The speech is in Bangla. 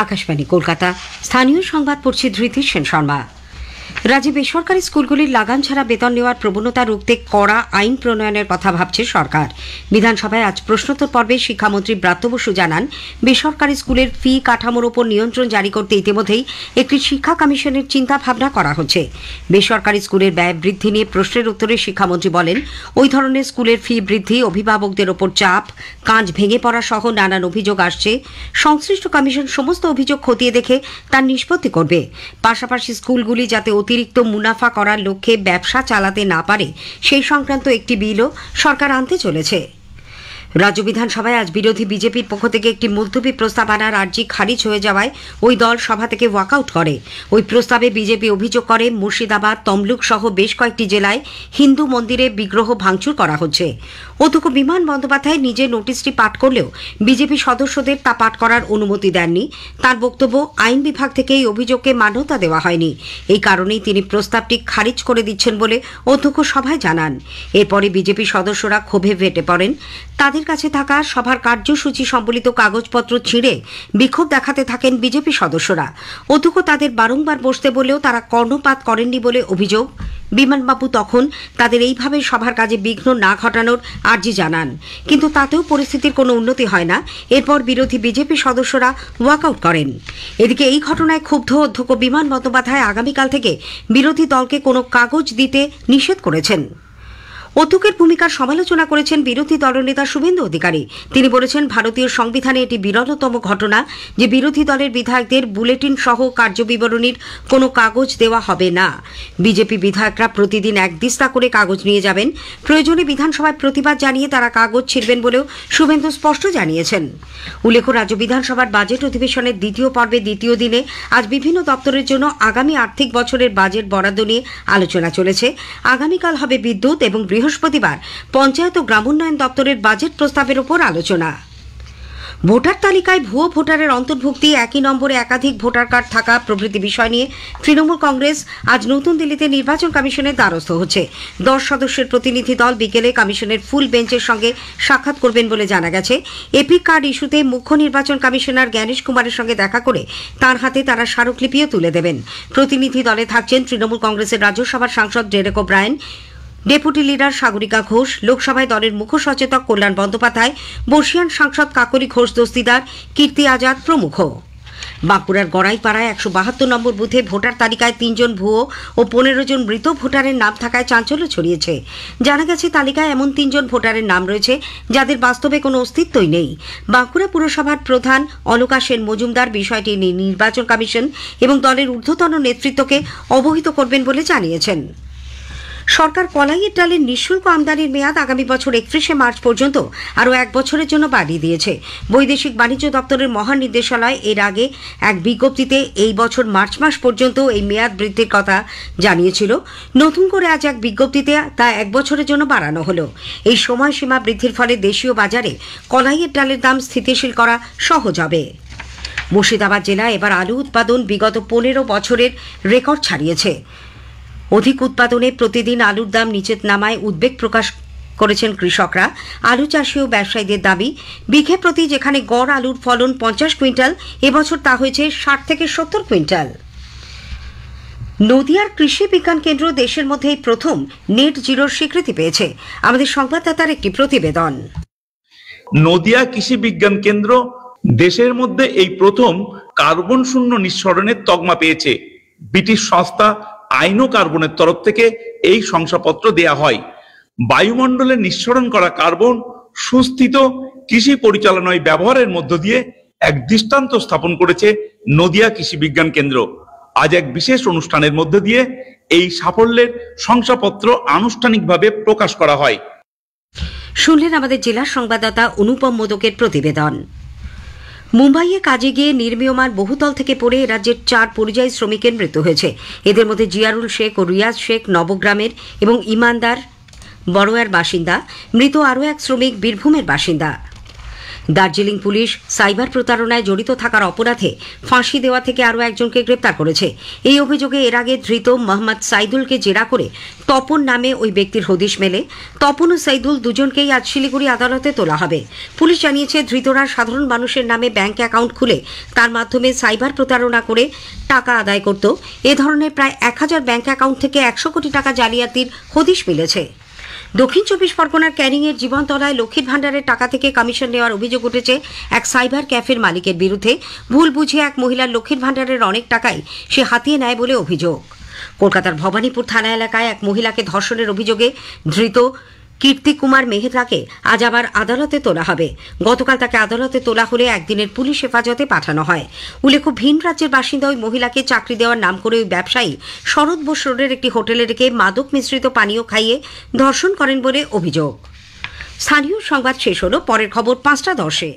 আকাশবাণী কলকাতা। স্থানীয় সংবাদ পড়ছি ধৃতি সেন শর্মা। রাজ্যে বেসরকারি স্কুলগুলির লাগাম ছাড়া বেতন নেওয়ার প্রবণতা রুখতে কড়া আইন প্রণয়নের কথা ভাবছে সরকার। বিধানসভায় আজ প্রশ্নোত্তর পর্বে শিক্ষামন্ত্রী ব্রাত্য বসু জানান, বেসরকারি স্কুলের ফি কাঠামোর ওপর নিয়ন্ত্রণ জারি করতে ইতিমধ্যেই একটি শিক্ষা কমিশনের চিন্তা ভাবনা করা হচ্ছে। বেসরকারি স্কুলের ব্যয় বৃদ্ধি নিয়ে প্রশ্নের উত্তরে শিক্ষামন্ত্রী বলেন, ওই ধরনের স্কুলের ফি বৃদ্ধি, অভিভাবকদের ওপর চাপ, কাঁচ ভেঙে পড়া সহ নানান অভিযোগ আসছে। সংশ্লিষ্ট কমিশন সমস্ত অভিযোগ খতিয়ে দেখে তার নিষ্পত্তি করবে। পাশাপাশি স্কুলগুলি যাতে অতিরিক্ত মুনাফা করার লক্ষ্যে ব্যবসা চালাতে না পারে সেই সংক্রান্ত একটি বিলও সরকার আনতে চলেছে। রাজ্য বিধানসভায় আজ বিরোধী বিজেপির পক্ষ থেকে একটি মুলতবি প্রস্তাব আনার আর্জি খারিজ হয়ে যাওয়ায় ওই দল সভা থেকে ওয়াকআউট করে। ওই প্রস্তাবে বিজেপি অভিযোগ করে, মুর্শিদাবাদ, তমলুক সহ বেশ কয়েকটি জেলায় হিন্দু মন্দিরে বিগ্রহ ভাঙচুর করা হচ্ছে। অধ্যক্ষ বিমান বন্দ্যোপাধ্যায় নিজে নোটিশটি পাঠ করলেও বিজেপি সদস্যদের তা পাঠ করার অনুমতি দেননি। তার বক্তব্য, আইন বিভাগ থেকে এই অভিযোগকে মান্যতা দেওয়া হয়নি। এই কারণেই তিনি প্রস্তাবটি খারিজ করে দিচ্ছেন বলে অধ্যক্ষ সভায় জানান। এরপরে বিজেপি সদস্যরা ক্ষোভে ফেটে পড়েন। তাদের কাছে থাকা সভার কার্যসূচি সম্বলিত কাগজপত্র ছিঁড়ে বিক্ষোভ দেখাতে থাকেন বিজেপি সদস্যরা। অধ্যক্ষ তাদের বারংবার বসতে বলেও তারা কর্ণপাত করেননি বলে অভিযোগ। বিমানবাবু তখন তাদের এইভাবে সভার কাজে বিঘ্ন না ঘটানোর আর্জি জানান, কিন্তু তাতেও পরিস্থিতির কোনো উন্নতি হয় না। এরপর বিরোধী বিজেপি সদস্যরা ওয়াকআউট করেন। এদিকে এই ঘটনায় ক্ষুব্ধ অধ্যক্ষ বিমান বন্দ্যোপাধ্যায় আগামীকাল থেকে বিরোধী দলকে কোনো কাগজ দিতে নিষেধ করেছেন। অধ্যক্ষের ভূমিকার সমালোচনা করেছেন বিরোধী দলনেতা শুভেন্দু অধিকারী। তিনি বলেছেন, ভারতীয় সংবিধানে এটি বিরলতম ঘটনা যে বিরোধী দলের বিধায়কদের বুলেটিন সহ কার্যবিবরণীর কোনো কাগজ দেওয়া হবে না। বিজেপি বিধায়করা প্রতিদিন এক দিস্তা করে কাগজ নিয়ে যাবেন। প্রয়োজনে বিধানসভায় প্রতিবাদ জানিয়ে তারা কাগজ ছিঁড়বেন বলেও শুভেন্দু স্পষ্ট জানিয়েছেন। উল্লেখ্য, রাজ্য বিধানসভার বাজেট অধিবেশনের দ্বিতীয় পর্বে দ্বিতীয় দিনে আজ বিভিন্ন দপ্তরের জন্য আগামী আর্থিক বছরের বাজেট বরাদ্দ নিয়ে আলোচনা চলেছে। আগামীকাল হবে বিদ্যুৎ এবং বৃহস্পতিবার পঞ্চায়েত ও গ্রামোন্নয়ন দপ্তরের বাজেট প্রস্তাবের উপর আলোচনা। ভোটার তালিকায় ভুয়ো ভোটারের অন্তর্ভুক্তি, একই নম্বরে একাধিক ভোটার কার্ড থাকা প্রভৃতি বিষয় নিয়ে তৃণমূল কংগ্রেস আজ নতুন দিল্লিতে নির্বাচন কমিশনের দ্বারস্থ হচ্ছে। 10 সদস্যের প্রতিনিধি দল বিকেলে কমিশনের ফুল বেঞ্চের সঙ্গে সাক্ষাৎ করবেন বলে জানা গেছে। এপিক কার্ড ইস্যুতে মুখ্য নির্বাচন কমিশনার জ্ঞানেশ কুমারের সঙ্গে দেখা করে তার হাতে তারা স্মারকলিপিও তুলে দেবেন। প্রতিনিধি দলে থাকছেন তৃণমূল কংগ্রেসের রাজ্যসভার সাংসদ Derek O'Brien, deputy leader Sagarika Ghosh, লোকসভায় দলের মুখ্য সচেতক কল্যাণ বন্দ্যোপাধ্যায়, বর্ষিয়ান সাংসদ কাকলি ঘোষ দস্তিদার, কীর্তি আজাদ প্রমুখ। বাঁকুড়ার গড়াইপাড়ায় 172 নম্বর বুথে ভোটার তালিকায় 3 জন ভুয়ো ও 15 জন মৃত ভোটারের নাম থাকায় চাঞ্চল্য ছড়িয়েছে। জানা গেছে, তালিকায় এমন 3 জন ভোটারের নাম রয়েছে যাদের বাস্তবে কোনো অস্তিত্বই নেই। বাঁকুড়া পুরসভার প্রধান অলকা সেন মজুমদার বিষয়টি নিয়ে নির্বাচন কমিশন এবং দলের ঊর্ধ্বতন নেতৃত্বকে অবহিত করবেন বলে জানিয়েছেন। সরকার কলাইয়ের ডালের নিঃশুল্ক আমদানির মেয়াদ আগামী বছর 31শে মার্চ পর্যন্ত আরও 1 বছরের জন্য বাড়িয়ে দিয়েছে। বৈদেশিক বাণিজ্য দপ্তরের মহানির্দেশালয় এর আগে এক বিজ্ঞপ্তিতে এই বছর মার্চ মাস পর্যন্ত এই মেয়াদ বৃদ্ধির কথা জানিয়েছিল। নতুন করে আজ এক বিজ্ঞপ্তিতে তা 1 বছরের জন্য বাড়ানো হলো। এই সময়সীমা বৃদ্ধির ফলে দেশীয় বাজারে কলাইয়ের ডালের দাম স্থিতিশীল করা সহজ হবে। মুর্শিদাবাদ জেলায় এবার আলু উৎপাদন বিগত 15 বছরের রেকর্ড ছাড়িয়েছে। অধিক উৎপাদনে প্রতিদিন আলুর দাম নিচে নামায় উদ্বেগ প্রকাশ করেছেন কৃষকরা। আলু চাষি ও ব্যবসায়ীদের দাবি, বিঘে প্রতি যেখানে গড় আলুর ফলন 50 কুইন্টাল, এবছর তা হয়েছে 60 থেকে 70 কুইন্টাল। নদিয়ার কৃষি বিজ্ঞান কেন্দ্র দেশের মধ্যে প্রথম নেট জিরোর স্বীকৃতি পেয়েছে। আমাদের সংবাদদাতার একটি প্রতিবেদন। নদিয়া কৃষি বিজ্ঞান কেন্দ্র দেশের মধ্যে এই প্রথম কার্বন শূন্য নিঃসরণের তকমা পেয়েছে। ব্রিটিশ সংস্থা আইনো কার্বনের তরফ থেকে এই শংসাপত্র দেয়া হয়। বায়ুমণ্ডলে নিঃসরণ করা কার্বন সুস্থিত কৃষি পরিচালনায় ব্যবহারের মধ্য দিয়ে এক দৃষ্টান্ত স্থাপন করেছে নদিয়া কৃষি বিজ্ঞান কেন্দ্র। আজ এক বিশেষ অনুষ্ঠানের মধ্য দিয়ে এই সাফল্যের শংসাপত্র আনুষ্ঠানিকভাবে প্রকাশ করা হয়। শুনলেন আমাদের জেলা সংবাদদাতা অনুপম মোদকের প্রতিবেদন। মুম্বাইয়ে কাজে গিয়ে নির্মীয়মান বহুতল থেকে পড়ে রাজ্যের 4 পরিযায়ী শ্রমিকের মৃত্যু হয়েছে। এদের মধ্যে জিয়ারুল শেখ ও রিয়াজ শেখ নবগ্রামের এবং ইমানদার বড়োয়ার বাসিন্দা। মৃত আরও এক শ্রমিক বীরভূমের বাসিন্দা। দার্জিলিং পুলিশ সাইবার প্রতারণায় জড়িত থাকার অপরাধে ফাঁসি দেওয়া থেকে আরও একজনকে গ্রেপ্তার করেছে। এই অভিযোগে এর আগে ধৃত মোহাম্মদ সাইদুলকে জেরা করে তপন নামে ওই ব্যক্তির হদিশ মেলে। তপন ও সাইদুল দুজনকেই আজ শিলিগুড়ি আদালতে তোলা হবে। পুলিশ জানিয়েছে, ধৃতরা সাধারণ মানুষের নামে ব্যাংক অ্যাকাউন্ট খুলে তার মাধ্যমে সাইবার প্রতারণা করে টাকা আদায় করত। এ ধরনের প্রায় 1000 ব্যাংক অ্যাকাউন্ট থেকে 100 কোটি টাকা জালিয়াতির হদিশ মিলেছে। দক্ষিণ চব্বিশ পরগনার ক্যানিংয়ের জীবনতলায় লক্ষ্মীর ভাণ্ডারের টাকা থেকে কমিশন নেওয়ার অভিযোগ উঠেছে এক সাইবার ক্যাফের মালিকের বিরুদ্ধে। ভুল বুঝিয়ে এক মহিলার লক্ষ্মীর ভাণ্ডারের অনেক টাকাই সে হাতিয়ে নেয় বলে অভিযোগ। কলকাতার ভবানীপুর থানা এলাকায় এক মহিলাকে ধর্ষণের অভিযোগে ধৃত কীর্তি কুমার মেহতাকে আজ আবার আদালতে তোলা হবে। গতকাল তাকে আদালতে তোলা হলে একদিনের পুলিশ হেফাজতে পাঠানো হয়। উল্লেখ্য, ভিন রাজ্যের বাসিন্দা ওই মহিলাকে চাকরি দেওয়ার নাম করে ওই ব্যবসায়ী শরৎ বোস রোডের একটি হোটেলে রেখে মাদক মিশ্রিত পানীয় খাইয়ে ধর্ষণ করেন বলে অভিযোগ। স্থানীয় সংবাদ শেষ হল। পরের খবর 5টা 10-এ।